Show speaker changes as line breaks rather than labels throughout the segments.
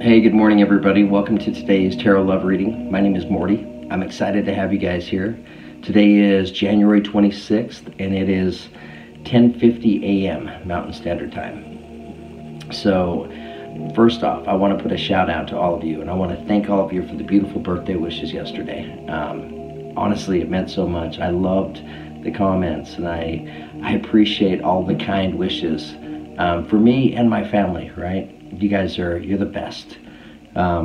Hey, good morning everybody. Welcome to today's tarot love reading. My name is Morty. I'm excited to have you guys here. Today is January 26th and it is 10:50 a.m. Mountain Standard Time. So first off, I want to put a shout out to all of you, and I want to thank all of you for the beautiful birthday wishes yesterday. Honestly, it meant so much. I loved the comments, and I appreciate all the kind wishes for me and my family, right? You're the best. I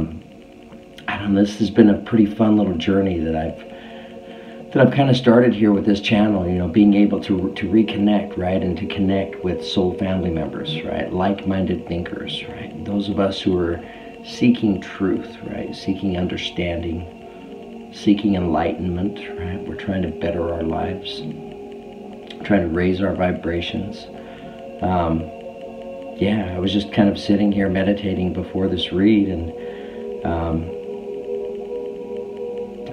don't know, this has been a pretty fun little journey that I've kind of started here with this channel, you know, being able to reconnect, right, and to connect with soul family members, right, like-minded thinkers, right, those of us who are seeking truth, right, seeking understanding, seeking enlightenment, right. We're trying to better our lives, trying to raise our vibrations. Yeah, I was just kind of sitting here meditating before this read, and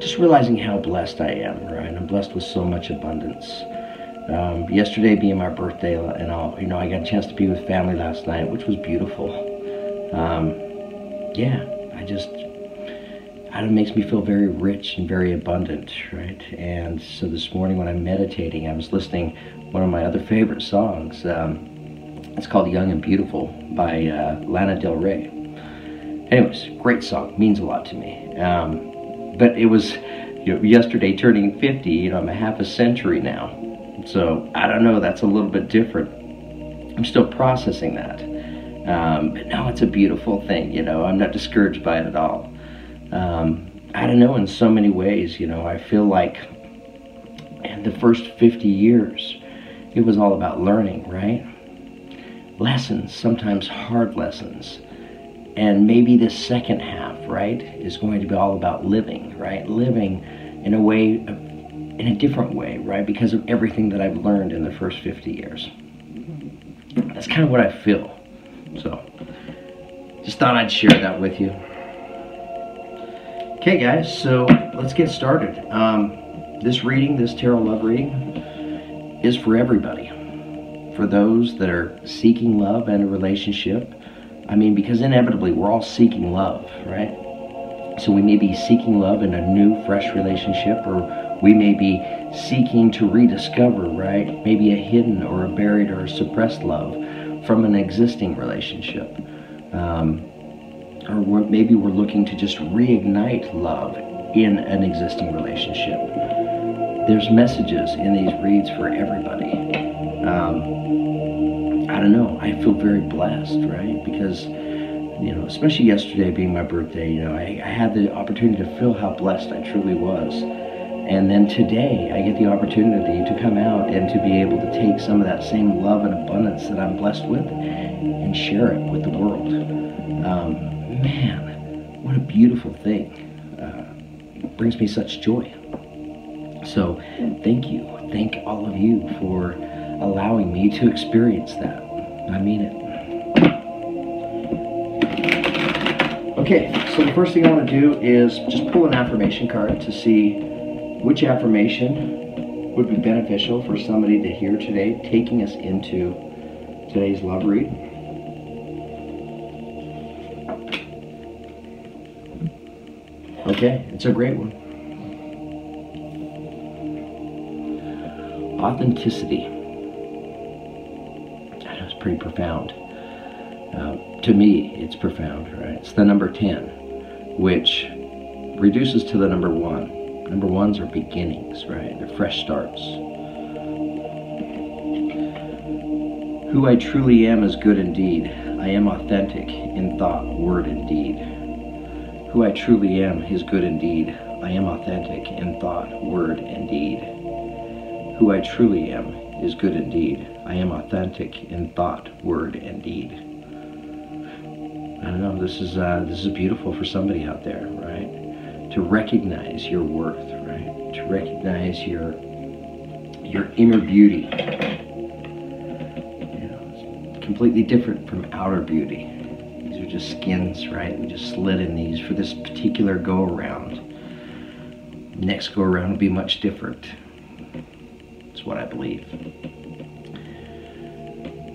just realizing how blessed I am, right? I'm blessed with so much abundance. Yesterday being my birthday, and I got a chance to be with family last night, which was beautiful. Yeah, it makes me feel very rich and very abundant, right? And so this morning when I'm meditating, I was listening one of my other favorite songs. It's called Young and Beautiful by Lana Del Rey. Anyways, great song, means a lot to me. But it was, yesterday turning 50, I'm a half a century now. So I don't know, that's a little bit different. I'm still processing that. But no, it's a beautiful thing, I'm not discouraged by it at all. I don't know, in so many ways, I feel like in the first 50 years, it was all about learning, right? Lessons, sometimes hard lessons. And maybe the second half, right, is going to be all about living, right? Living in a different way, right? Because of everything that I've learned in the first 50 years. That's kind of what I feel. So, just thought I'd share that with you. Okay, guys, so let's get started. This tarot love reading, is for everybody. For those that are seeking love and a relationship. Because inevitably we're all seeking love, right? So we may be seeking love in a new, fresh relationship, or we may be seeking to rediscover, right? Maybe a hidden or a buried or a suppressed love from an existing relationship. Or maybe we're looking to just reignite love in an existing relationship. There's messages in these reads for everybody. I don't know, I feel very blessed, right? Because, especially yesterday being my birthday, I had the opportunity to feel how blessed I truly was. And then today, I get the opportunity to come out and to be able to take some of that same love and abundance that I'm blessed with and share it with the world. Man, what a beautiful thing. It brings me such joy. So, thank you. Thank all of you for allowing me to experience that. I mean it. Okay, so the first thing I want to do is just pull an affirmation card to see which affirmation would be beneficial for somebody to hear today, taking us into today's love read. Okay, it's a great one. Authenticity. I know, it's pretty profound. To me, it's profound, right? It's the number 10, which reduces to the number 1. Number 1s are beginnings, right? They're fresh starts. Who I truly am is good indeed. I am authentic in thought, word, and deed. Who I truly am is good indeed. I am authentic in thought, word, and deed. Who I truly am is good indeed. I am authentic in thought, word, and deed. I don't know, this is beautiful for somebody out there, right? To recognize your worth, right? To recognize your inner beauty. It's completely different from outer beauty. These are just skins, right? We just slid in these for this particular go-around. Next go-around will be much different. That's what I believe.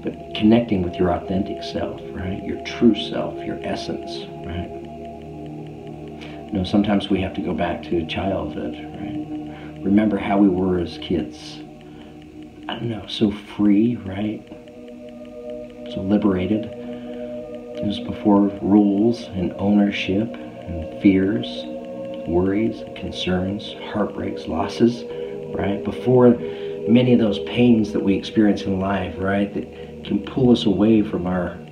But connecting with your authentic self, right? Your true self, your essence, right? Sometimes we have to go back to childhood, right? Remember how we were as kids. I don't know, so free, right? So liberated. It was before rules and ownership and fears, worries, concerns, heartbreaks, losses, right? Before many of those pains that we experience in life, right? That can pull us away from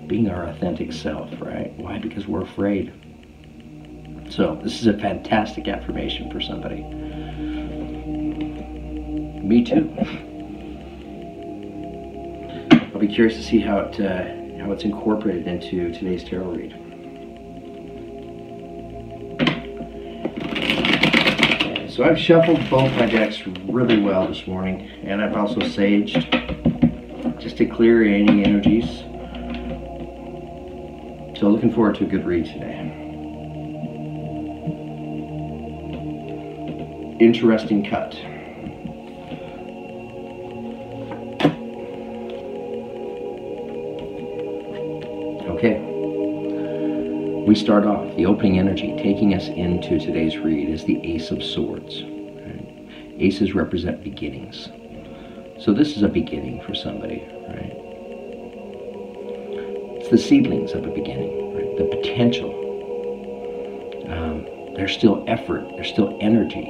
being our authentic self, right? Why? Because we're afraid. So this is a fantastic affirmation for somebody. Me too. I'll be curious to see how it's incorporated into today's tarot read. Okay, so I've shuffled both my decks really well this morning, and I've also saged just to clear any energies. So looking forward to a good read today. Interesting cut. Okay, we start off, the opening energy taking us into today's read is the Ace of Swords. Right? Aces represent beginnings. So this is a beginning for somebody, right? It's the seedlings of a beginning, right? The potential. There's still effort, there's still energy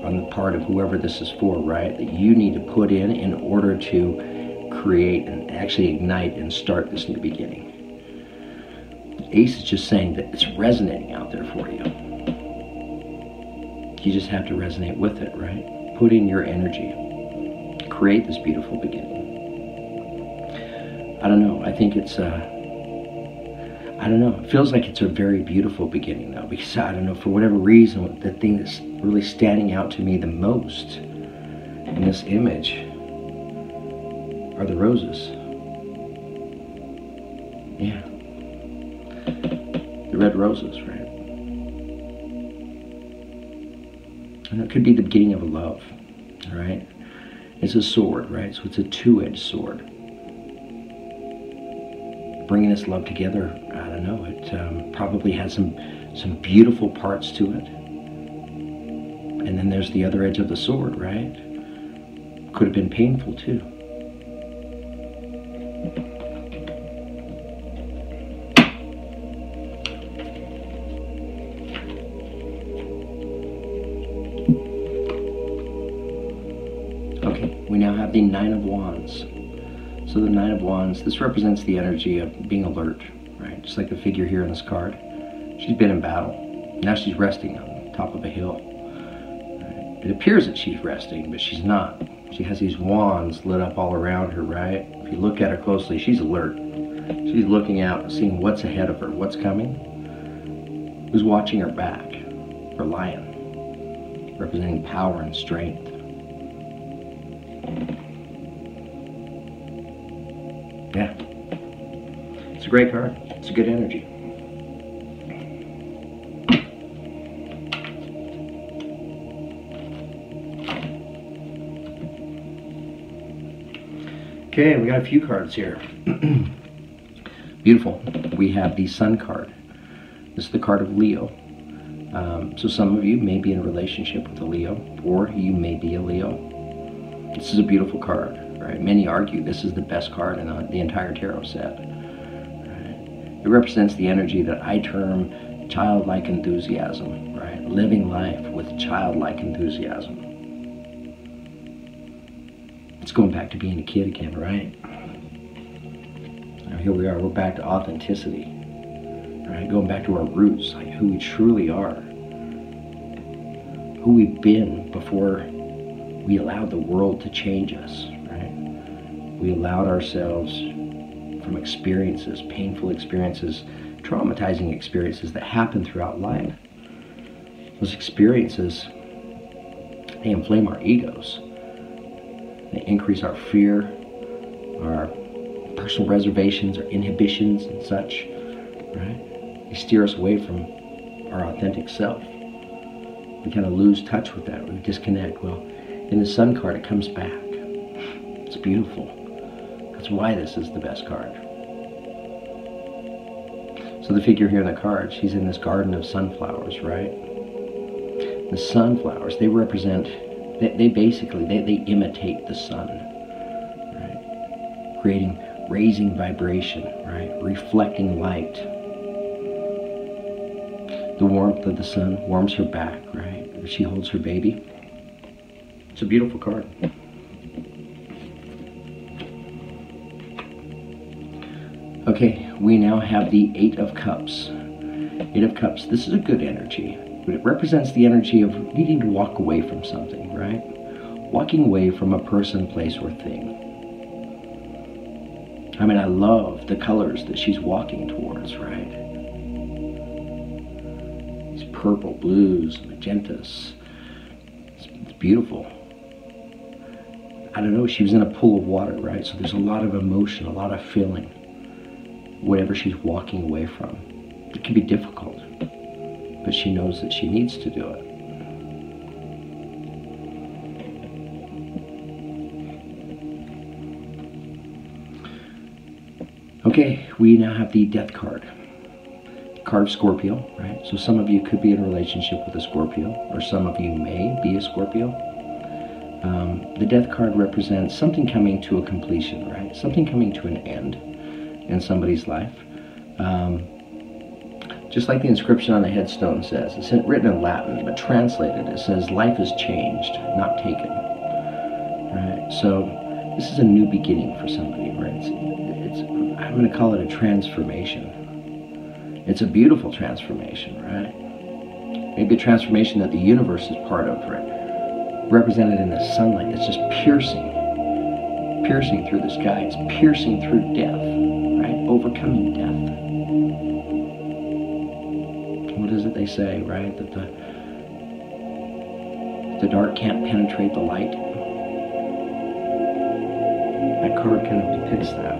on the part of whoever this is for, right? That you need to put in order to create and actually ignite and start this new beginning. Ace is just saying that it's resonating out there for you. You just have to resonate with it, right? Put in your energy. Create this beautiful beginning. I don't know. I think it's I don't know. It feels like it's a very beautiful beginning, though, because I don't know, for whatever reason, the thing that's really standing out to me the most in this image are the roses. Yeah. The red roses, right? And it could be the beginning of a love, right? It's a sword, right? So it's a two-edged sword. Bringing this love together, I don't know, it probably has some beautiful parts to it. And then there's the other edge of the sword, right? Could have been painful too. Okay, we now have the Nine of Wands. So the Nine of Wands, this represents the energy of being alert, right? Just like the figure here in this card. She's been in battle. Now she's resting on top of a hill. Right? It appears that she's resting, but she's not. She has these wands lit up all around her, right? If you look at her closely, she's alert. She's looking out, seeing what's ahead of her, what's coming. Who's watching her back? Her lion, representing power and strength. Yeah, it's a great card. It's a good energy. Okay, we got a few cards here. Beautiful. We have the Sun card. This is the card of Leo. So some of you may be in a relationship with a Leo, or you may be a Leo. This is a beautiful card. Right? Many argue this is the best card in the entire tarot set. Right? It represents the energy that I term childlike enthusiasm, right? Living life with childlike enthusiasm. It's going back to being a kid again, right? Now here we are, we're back to authenticity, right? Going back to our roots, like who we truly are, who we've been before we allowed the world to change us. We allowed ourselves from experiences, painful experiences, traumatizing experiences that happen throughout life. Those experiences, they inflame our egos. They increase our fear, our personal reservations, our inhibitions and such, right? They steer us away from our authentic self. We kind of lose touch with that. We disconnect. Well, in the Sun card, it comes back. It's beautiful. That's why this is the best card. So the figure here in the card, she's in this garden of sunflowers, right? The sunflowers, they represent, they basically imitate the sun, right? Raising vibration, right? Reflecting light. The warmth of the sun warms her back, right? She holds her baby. It's a beautiful card. Okay, we now have the Eight of Cups. Eight of Cups, this is a good energy, but it represents the energy of needing to walk away from something, right? Walking away from a person, place, or thing. I mean, I love the colors that she's walking towards, right? These purple, blues, magentas. It's beautiful. I don't know, she was in a pool of water, right? So there's a lot of emotion, a lot of feeling. Whatever she's walking away from. It can be difficult, but she knows that she needs to do it. Okay, we now have the Death card. Card of Scorpio, right? So some of you could be in a relationship with a Scorpio, or some of you may be a Scorpio. The Death card represents something coming to a completion, right? Something coming to an end in somebody's life. Just like the inscription on the headstone says, it's written in Latin, but translated it says, life is changed, not taken. Right? So this is a new beginning for somebody, right? I'm going to call it a transformation. It's a beautiful transformation, right? Maybe a transformation that the universe is part of, right? Represented in the sunlight. It's just piercing through the sky. It's piercing through death, right? Overcoming death. What is it they say, right? That the dark can't penetrate the light. That card kind of depicts that.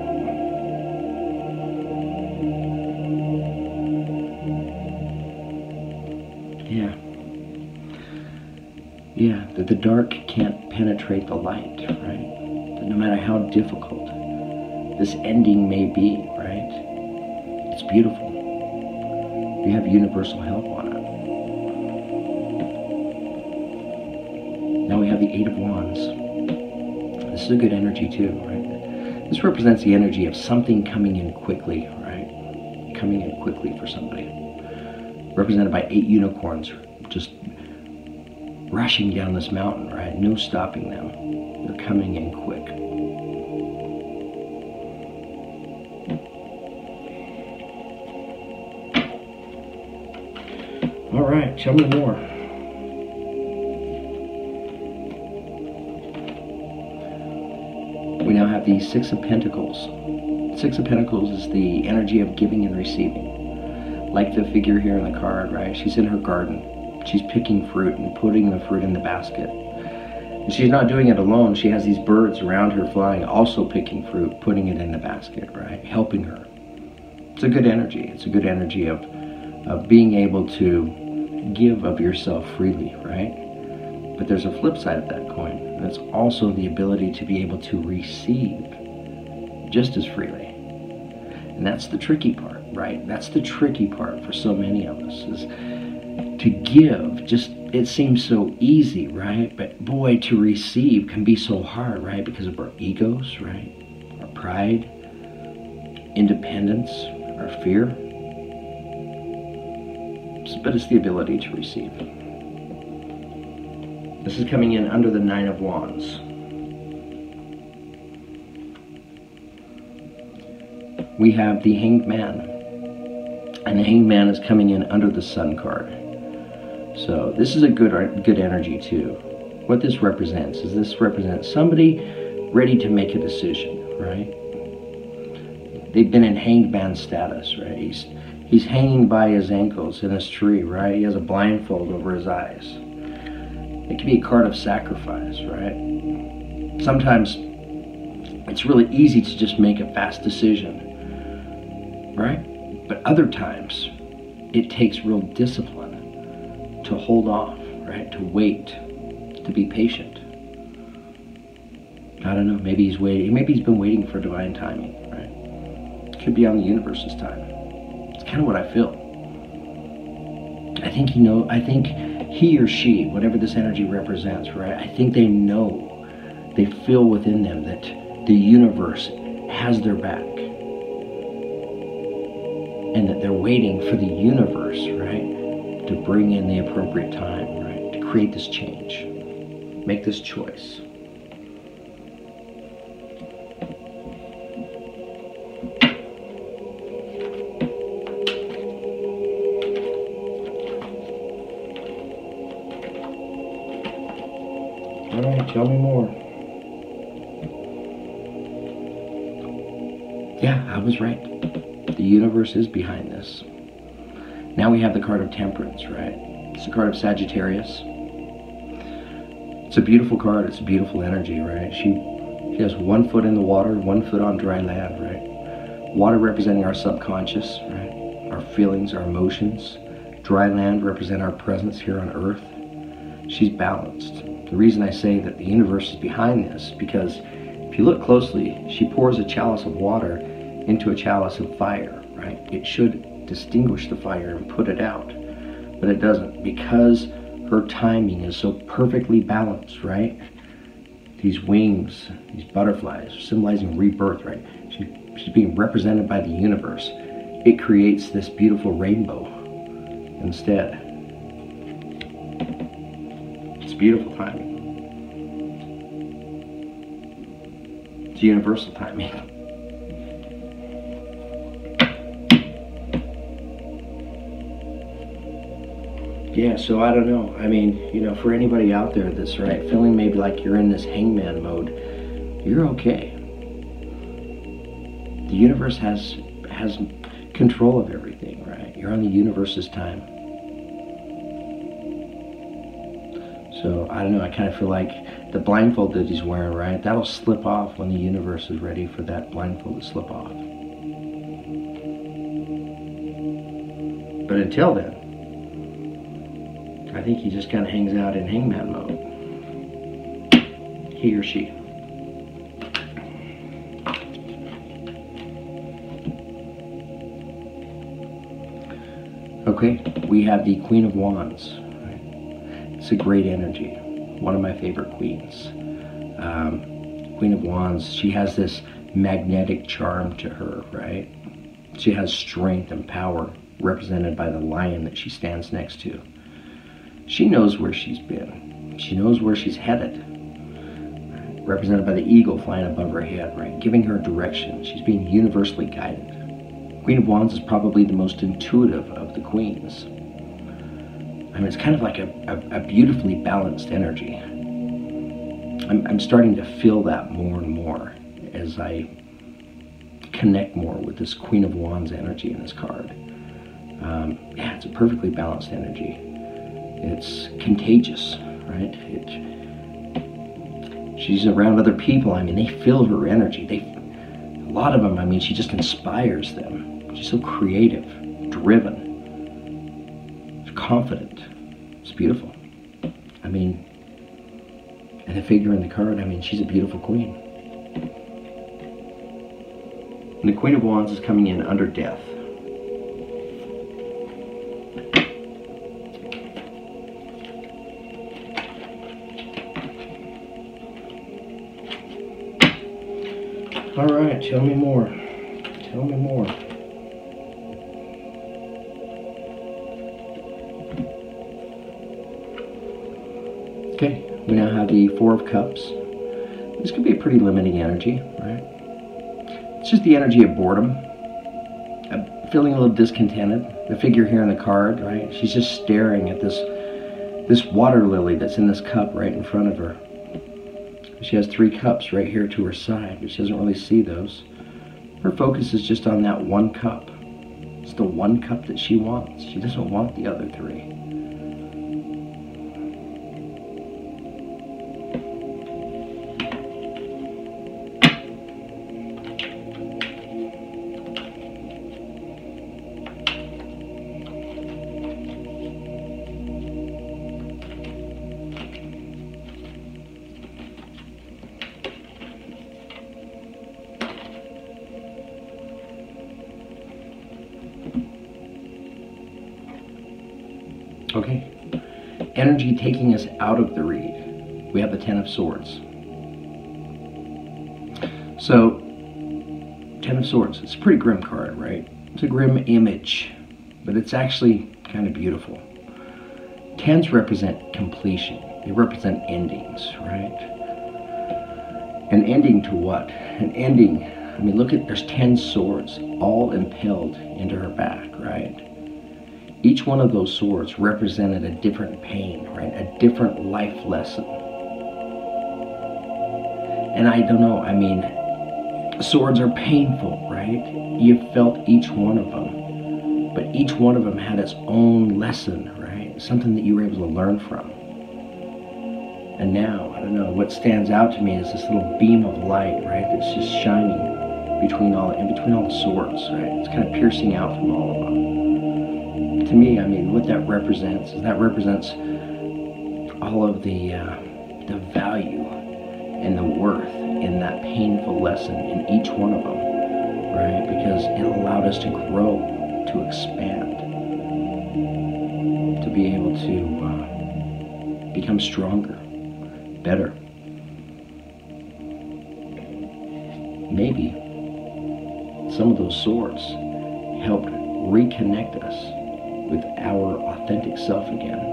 Yeah, that the dark can't penetrate the light, right? That no matter how difficult this ending may be, right? It's beautiful. You have universal help on it. Now we have the Eight of Wands. This is a good energy too, right? This represents the energy of something coming in quickly, right? Coming in quickly for somebody. Represented by 8 unicorns, just rushing down this mountain, right? No stopping them. They're coming in quick. All right, tell me more. We now have the Six of Pentacles. Six of Pentacles is the energy of giving and receiving. Like the figure here in the card, right? She's in her garden. She's picking fruit and putting the fruit in the basket. And she's not doing it alone. She has these birds around her flying, also picking fruit, putting it in the basket, right? Helping her. It's a good energy. It's a good energy of being able to give of yourself freely, right? But there's a flip side of that coin. And it's also the ability to be able to receive just as freely. And that's the tricky part, right? That's the tricky part for so many of us, is to give. Just, it seems so easy, right? But boy, to receive can be so hard, right? Because of our egos, right? Our pride, independence, our fear. But it's the ability to receive. This is coming in under the Nine of Wands. We have the Hanged Man. And the Hanged Man is coming in under the Sun card. So this is a good energy too. What this represents is somebody ready to make a decision, right? They've been in Hanged Man status, right? He's hanging by his ankles in his tree, right? He has a blindfold over his eyes. It can be a card of sacrifice, right? Sometimes it's really easy to just make a fast decision, right? But other times it takes real discipline to hold off, right? To wait, to be patient. I don't know, maybe he's waiting. Maybe he's been waiting for divine timing, right? It could be on the universe's time. It's kind of what I feel. I think he or she, whatever this energy represents, right? I think they know, they feel within them that the universe has their back. And that they're waiting for the universe, right, to bring in the appropriate time, right, to create this change, make this choice. All right, tell me more. Yeah, I was right. The universe is behind this. Now we have the card of Temperance, right? It's the card of Sagittarius. It's a beautiful card. It's a beautiful energy, right? She has 1 foot in the water, 1 foot on dry land, right? Water representing our subconscious, right? Our feelings, our emotions. Dry land represent our presence here on earth. She's balanced. The reason I say that the universe is behind this, because if you look closely, she pours a chalice of water into a chalice of fire, right? It should distinguish the fire and put it out, but it doesn't, because her timing is so perfectly balanced, right? These wings, these butterflies, symbolizing rebirth, right? She's being represented by the universe. It creates this beautiful rainbow instead. It's beautiful timing. It's universal timing. Yeah, so I don't know. I mean, you know, for anybody out there that's right, feeling maybe like you're in this hangman mode, you're okay. The universe has control of everything, right? You're on the universe's time. So I don't know, I kind of feel like the blindfold that he's wearing, right? That'll slip off when the universe is ready for that blindfold to slip off. But until then, I think he just kind of hangs out in hangman mode. He or she. Okay, we have the Queen of Wands. Right? It's a great energy. One of my favorite queens. Queen of Wands, she has this magnetic charm to her, right? She has strength and power represented by the lion that she stands next to. She knows where she's been. She knows where she's headed. Right? Represented by the eagle flying above her head, right? Giving her direction. She's being universally guided. Queen of Wands is probably the most intuitive of the queens. I mean, it's kind of like a beautifully balanced energy. I'm starting to feel that more and more as I connect more with this Queen of Wands energy in this card. Yeah, it's a perfectly balanced energy. It's contagious, right? She's around other people. I mean, they feel her energy. A lot of them, I mean, she just inspires them. She's so creative, driven, confident. It's beautiful. I mean, and the figure in the card, I mean, she's a beautiful queen. And the Queen of Wands is coming in under death. All right, tell me more. Tell me more. Okay, we now have the Four of Cups. This could be a pretty limiting energy, right? It's just the energy of boredom. I'm feeling a little discontented. The figure here in the card, right? She's just staring at this water lily that's in this cup right in front of her. She has 3 cups right here to her side, but she doesn't really see those. Her focus is just on that 1 cup. It's the 1 cup that she wants. She doesn't want the other 3. Okay. Energy taking us out of the read. We have the Ten of Swords. So, Ten of Swords, it's a pretty grim card, right? It's a grim image, but it's actually kind of beautiful. Tens represent completion. They represent endings, right? An ending to what? An ending, I mean, look at, there's 10 swords all impaled into her back, right? Each one of those swords represented a different pain, right? A different life lesson. And I don't know, I mean, swords are painful, right? You felt each one of them, but each one of them had its own lesson, right? Something that you were able to learn from. And now, I don't know, what stands out to me is this little beam of light, right? That's just shining between all the swords, right? It's kind of piercing out from all of them. To me, I mean, what that represents is that represents all of the value and the worth in that painful lesson in each one of them, right? Because it allowed us to grow, to expand, to be able to become stronger, better. Maybe some of those swords helped reconnect us with our authentic self again.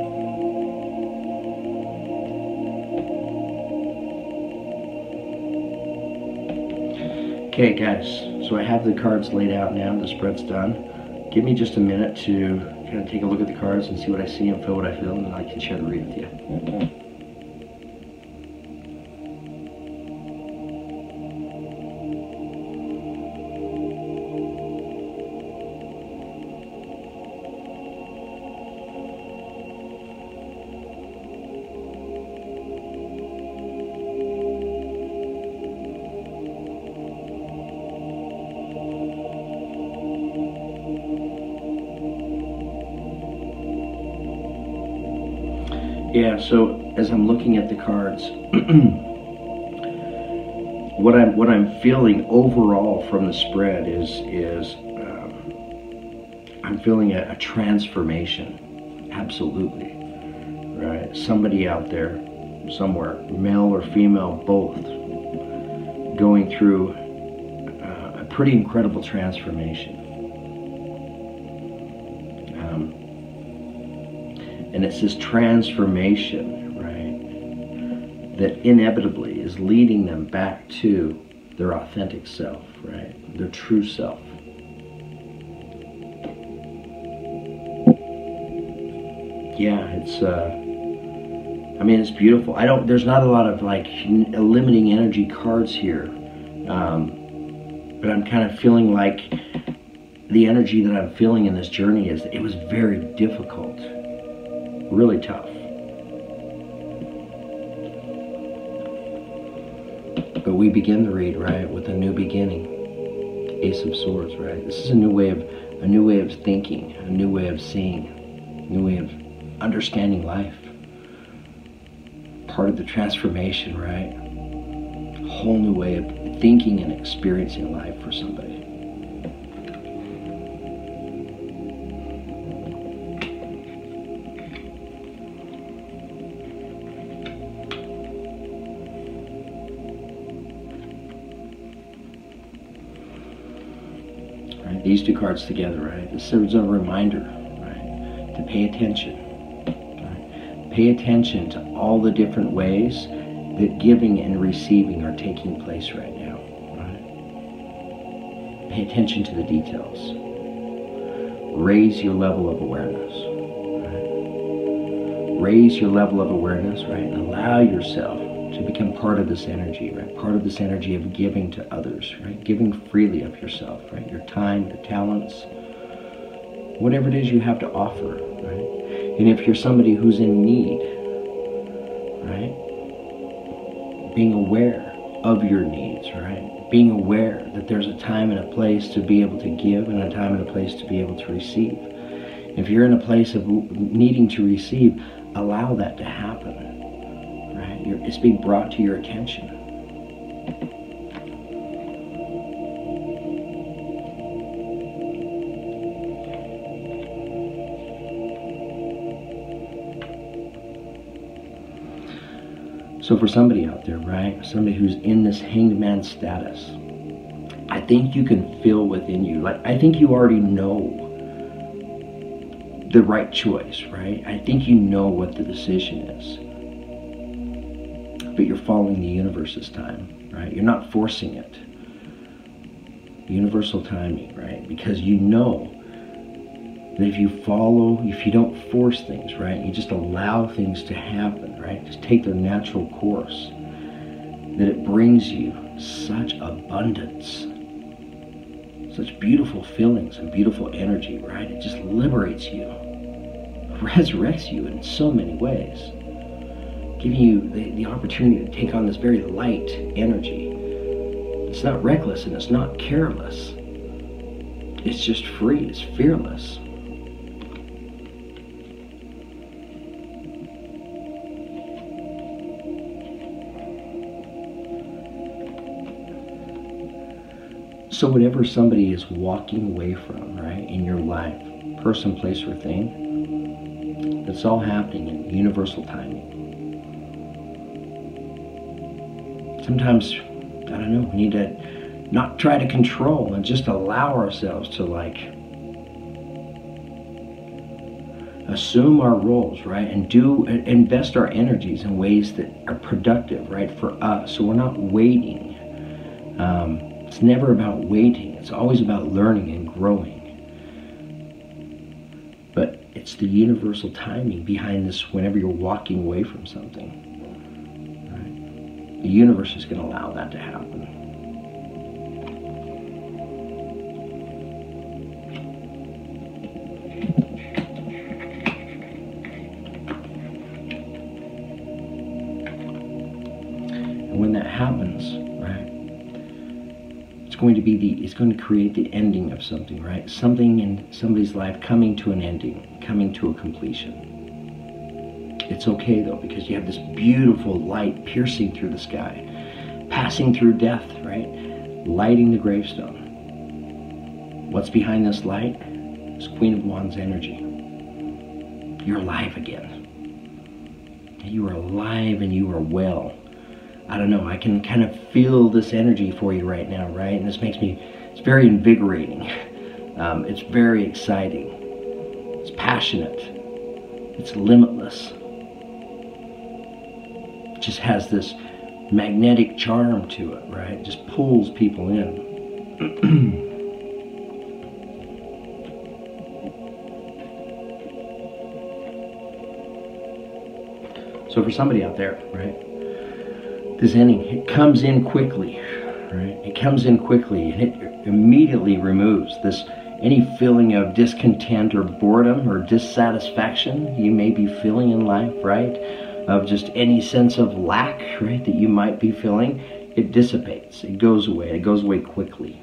Okay guys, so I have the cards laid out now, the spread's done. Give me just a minute to kind of take a look at the cards and see what I see and feel what I feel, and then I can share the read with you. Yeah, so as I'm looking at the cards, what I'm feeling overall from the spread is I'm feeling a transformation, absolutely, right? Somebody out there, somewhere, male or female, both, going through a pretty incredible transformation. And it's this transformation, right, that inevitably is leading them back to their authentic self, right, their true self. Yeah, it's, I mean, it's beautiful. There's not a lot of like limiting energy cards here, but I'm kind of feeling like the energy that I'm feeling in this journey is, it was very difficult. Really tough. But we begin the read, right, with a new beginning. Ace of Swords, right? This is a new way of thinking, a new way of seeing, a new way of understanding life. Part of the transformation, right? A whole new way of thinking and experiencing life for somebody. These two cards together, right? This is a reminder, right, to pay attention. Right? Pay attention to all the different ways that giving and receiving are taking place right now. Right? Pay attention to the details. Raise your level of awareness. Right? Raise your level of awareness, right? And allow yourself to become part of this energy, right? Part of this energy of giving to others, right? Giving freely of yourself, right? Your time, your talents, whatever it is you have to offer, right? And if you're somebody who's in need, right? Being aware of your needs, right? Being aware that there's a time and a place to be able to give and a time and a place to be able to receive. If you're in a place of needing to receive, allow that to happen. It's being brought to your attention. So for somebody out there, right, somebody who's in this hanged man status, I think you can feel within you, like, I think you already know the right choice, right? I think you know what the decision is. But you're following the universe's time, right? You're not forcing it. Universal timing, right? Because you know that if you follow, if you don't force things, right? You just allow things to happen, right? Just take their natural course. That it brings you such abundance, such beautiful feelings and beautiful energy, right? It just liberates you, resurrects you in so many ways, giving you the opportunity to take on this very light energy. It's not reckless and it's not careless. It's just free, it's fearless. So whatever somebody is walking away from, right, in your life, person, place, or thing, it's all happening in universal timing. Sometimes, I don't know, we need to not try to control and just allow ourselves to, like, assume our roles, right, and invest our energies in ways that are productive, right, for us. So we're not waiting. It's never about waiting. It's always about learning and growing. But it's the universal timing behind this whenever you're walking away from something. Right? The universe is going to allow that to happen. And when that happens, it's going to create the ending of something, right? Something in somebody's life coming to an ending, coming to a completion. It's okay though, because you have this beautiful light piercing through the sky, passing through death, right? Lighting the gravestone. What's behind this light? It's Queen of Wands energy. You're alive again. You are alive and you are well. I don't know, I can kind of feel this energy for you right now, right? And this makes me, it's very invigorating. It's very exciting. It's passionate. It's limitless. It just has this magnetic charm to it, right? It just pulls people in. So for somebody out there, right? This ending, it comes in quickly, right? It comes in quickly and it immediately removes any feeling of discontent or boredom or dissatisfaction you may be feeling in life, right? Of just any sense of lack, right, that you might be feeling. It dissipates, it goes away quickly,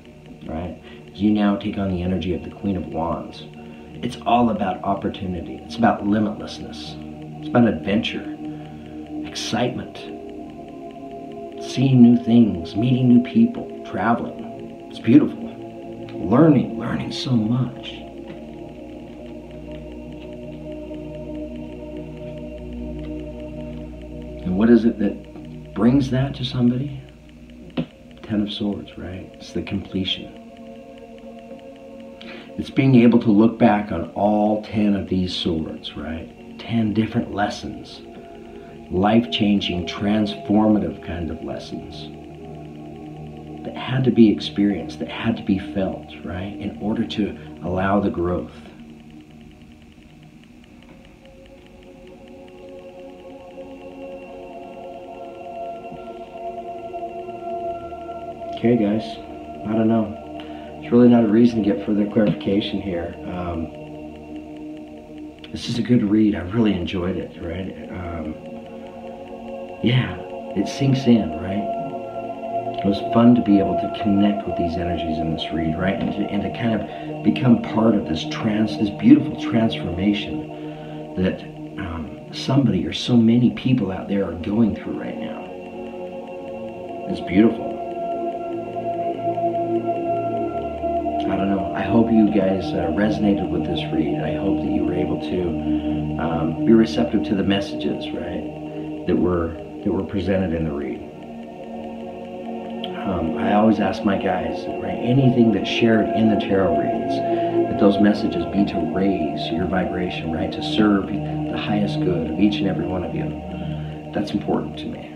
right? You now take on the energy of the Queen of Wands. It's all about opportunity. It's about limitlessness. It's about adventure, excitement, seeing new things, meeting new people, traveling. It's beautiful. Learning so much. And what is it that brings that to somebody? 10 of Swords, right? It's the completion. It's being able to look back on all 10 of these swords, right? 10 different lessons. Life-changing, transformative kind of lessons that had to be experienced, that had to be felt, right, in order to allow the growth. Okay, guys, I don't know. There's really not a reason to get further clarification here. This is a good read. I really enjoyed it, right? Yeah, it sinks in, right? It was fun to be able to connect with these energies in this read, right? And to kind of become part of this beautiful transformation that somebody or so many people out there are going through right now. It's beautiful. I don't know. I hope you guys resonated with this read. I hope that you were able to be receptive to the messages, right, that were that were presented in the read. I always ask my guys, right, anything that's shared in the tarot reads, that those messages be to raise your vibration, right, to serve the highest good of each and every one of you. That's important to me.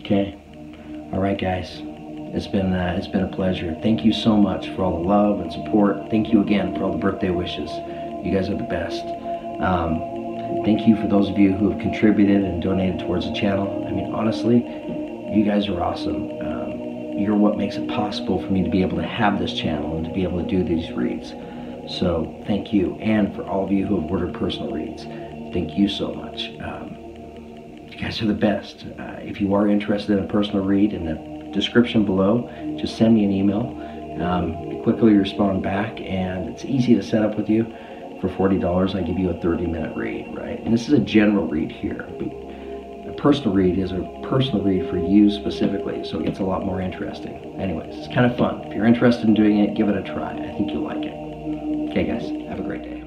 Okay? All right, guys. It's been a pleasure. Thank you so much for all the love and support. Thank you again for all the birthday wishes. You guys are the best. Thank you for those of you who have contributed and donated towards the channel. I mean, honestly, you guys are awesome. You're what makes it possible for me to be able to have this channel and to be able to do these reads. So thank you. And for all of you who have ordered personal reads, thank you so much. You guys are the best. If you are interested in a personal read, in the description below, just send me an email. Quickly respond back, and it's easy to set up with you. For $40, I give you a 30-minute read, right? And this is a general read here. But a personal read is a personal read for you specifically, so it gets a lot more interesting. Anyways, it's kind of fun. If you're interested in doing it, give it a try. I think you'll like it. Okay, guys, have a great day.